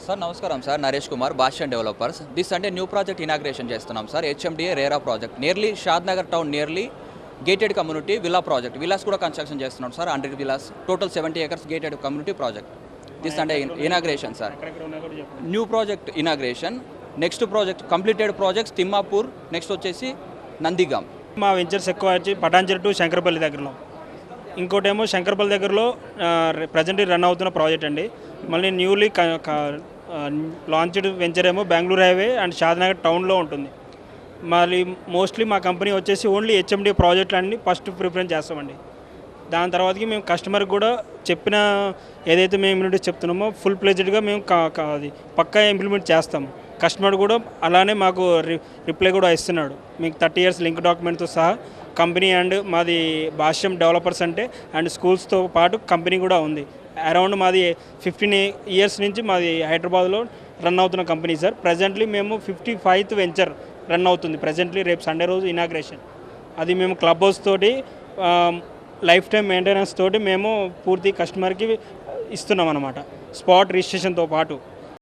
Sir నమస్కారం sir, Naresh Kumar, Bhashyam developers. This అంటే new project inauguration చేస్తున్నాం sir. HMDA RERA project nearly Shadnagar town nearly gated community villa project. Villas కూడా construction చేస్తున్నాం sir. 100 villas, total 70 acres gated community project. This అంటే inauguration sir. New project inauguration. Next project completed projects Thimmapur, next వచ్చేసి నందిగాం. మా ventures ఎక్కువ వచ్చి Patancheru to Shankarpally దగ్గరలో, ఇంకోటేమో శంకరపల్లి దగ్గరలో ప్రజెంట్ రన్ అవుతున్న ప్రాజెక్ట్ అండి. మళ్ళీ న్యూలీ లాంచ్డ్ వెంచర్ ఏమో బెంగళూరు హైవే అండ్ షాద్నగర్ టౌన్లో ఉంటుంది. మళ్ళీ మోస్ట్లీ మా కంపెనీ వచ్చేసి ఓన్లీ హెచ్ఎండి ప్రాజెక్టులన్నీ ఫస్ట్ ప్రిఫరెన్స్ చేస్తామండి. దాని తర్వాతకి మేము కస్టమర్కి కూడా చెప్పిన ఏదైతే మేము ఇంప్లిమెంట్ చెప్తున్నామో ఫుల్ ప్లెజ్డ్గా మేము అది పక్కా ఇంప్లిమెంట్ చేస్తాము. కస్టమర్ కూడా అలానే మాకు రిప్లై కూడా ఇస్తున్నాడు. మీకు 30 years లింక్ డాక్యుమెంట్తో సహా కంపెనీ అండ్ మాది భాష్యం డెవలపర్స్ అంటే అండ్ స్కూల్స్తో పాటు కంపెనీ కూడా ఉంది. అరౌండ్ మాది 15 years నుంచి మాది హైదరాబాద్లో రన్ అవుతున్న కంపెనీ సార్. ప్రజెంట్లీ మేము 55th వెంచర్ రన్ అవుతుంది ప్రజెంట్లీ. రేపు సండే రోజు ఇనాగ్రేషన్. అది మేము క్లబ్ హౌస్ తోటి లైఫ్ టైం మెయింటెనెన్స్ తోటి మేము పూర్తి కస్టమర్కి ఇస్తున్నాం అన్నమాట, స్పాట్ రిజిస్ట్రేషన్తో పాటు.